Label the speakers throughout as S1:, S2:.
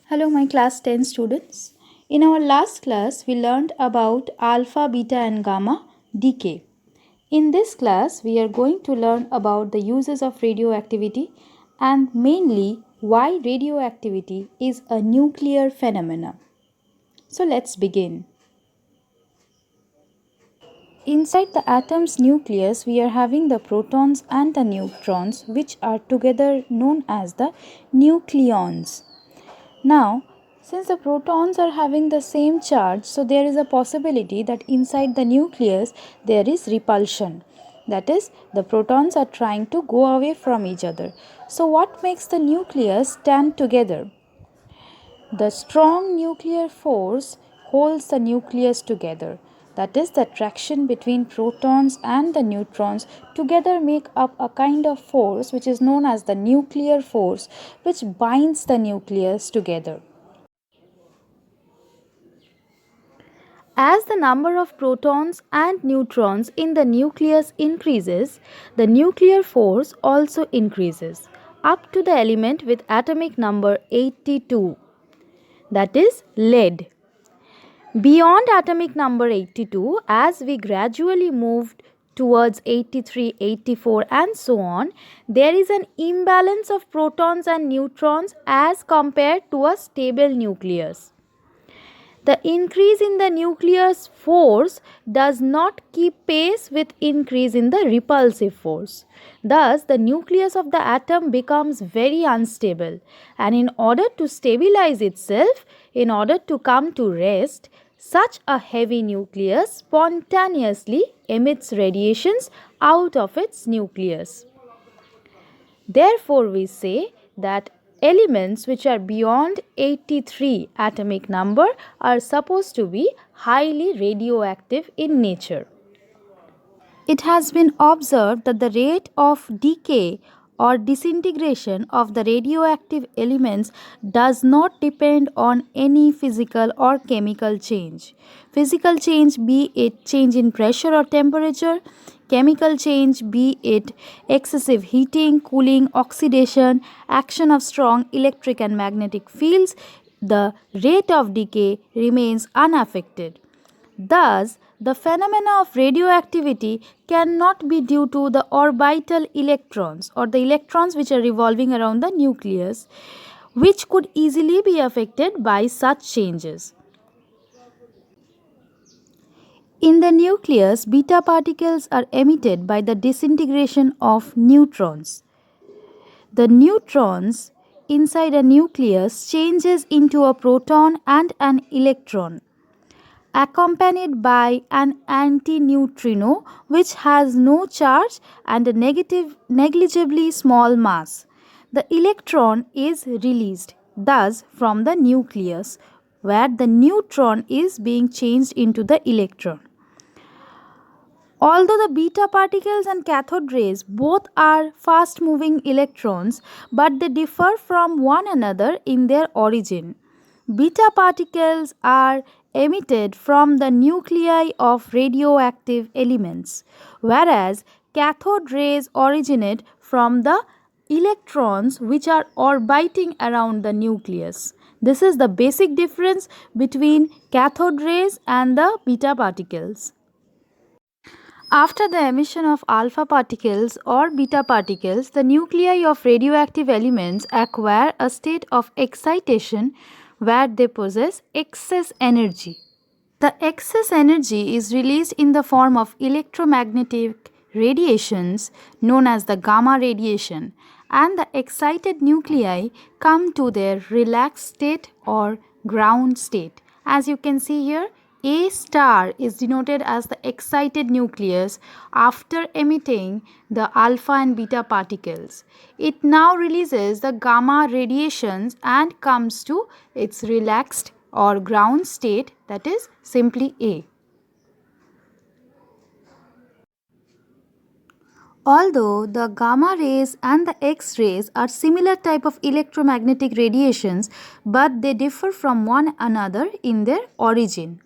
S1: Hello, my class 10 students. In our last class, we learned about alpha, beta, and gamma decay. In this class, we are going to learn about the uses of radioactivity and mainly why radioactivity is a nuclear phenomena. So, let's begin. Inside the atom's nucleus, we are having the protons and the neutrons, which are together known as the nucleons. Now, since the protons are having the same charge, so there is a possibility that inside the nucleus there is repulsion. That is, the protons are trying to go away from each other. So, what makes the nucleus stand together? The strong nuclear force holds the nucleus together. That is, the attraction between protons and the neutrons together make up a kind of force which is known as the nuclear force, which binds the nucleus together. As the number of protons and neutrons in the nucleus increases, the nuclear force also increases up to the element with atomic number 82, that is lead. Beyond atomic number 82, as we gradually moved towards 83, 84 and so on, there is an imbalance of protons and neutrons as compared to a stable nucleus. The increase in the nucleus force does not keep pace with increase in the repulsive force. Thus, the nucleus of the atom becomes very unstable, and in order to stabilize itself, in order to come to rest, such a heavy nucleus spontaneously emits radiations out of its nucleus. Therefore, we say that elements which are beyond 83 atomic number are supposed to be highly radioactive in nature. It has been observed that the rate of decay or disintegration of the radioactive elements does not depend on any physical or chemical change. Physical change, be it change in pressure or temperature, chemical change, be it excessive heating, cooling, oxidation, action of strong electric and magnetic fields, the rate of decay remains unaffected. Thus, the phenomena of radioactivity cannot be due to the orbital electrons or the electrons which are revolving around the nucleus, which could easily be affected by such changes. In the nucleus, beta particles are emitted by the disintegration of neutrons. The neutrons inside a nucleus changes into a proton and an electron, accompanied by an antineutrino which has no charge and a negligibly small mass. The electron is released thus from the nucleus, where the neutron is being changed into the electron. Although the beta particles and cathode rays both are fast moving electrons, but they differ from one another in their origin. Beta particles are emitted from the nuclei of radioactive elements, whereas cathode rays originate from the electrons which are orbiting around the nucleus. This is the basic difference between cathode rays and the beta particles. After the emission of alpha particles or beta particles, the nuclei of radioactive elements acquire a state of excitation where they possess excess energy. The excess energy is released in the form of electromagnetic radiations known as the gamma radiation, and the excited nuclei come to their relaxed state or ground state. As you can see here, A star is denoted as the excited nucleus after emitting the alpha and beta particles. It now releases the gamma radiations and comes to its relaxed or ground state, that is simply A. Although the gamma rays and the X-rays are similar type of electromagnetic radiations, but they differ from one another in their origin.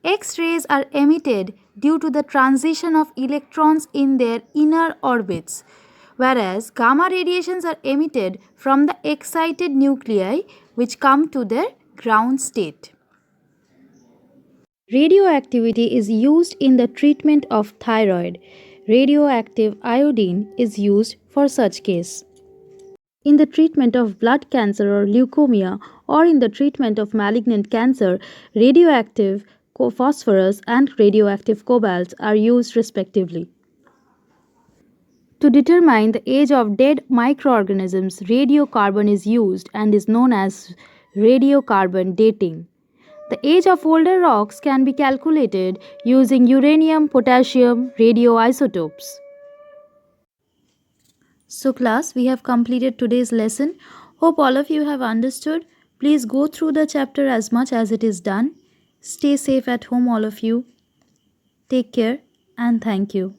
S1: X-rays are emitted due to the transition of electrons in their inner orbits, whereas gamma radiations are emitted from the excited nuclei which come to their ground state. Radioactivity is used in the treatment of thyroid. Radioactive iodine is used for such case. In the treatment of blood cancer or leukemia, or in the treatment of malignant cancer, radioactive phosphorus and radioactive cobalt are used respectively. To determine the age of dead microorganisms, radiocarbon is used and is known as radiocarbon dating. The age of older rocks can be calculated using uranium potassium radioisotopes. So, class, we have completed today's lesson. Hope all of you have understood. Please go through the chapter as much as it is done. Stay safe at home, all of you. Take care and thank you.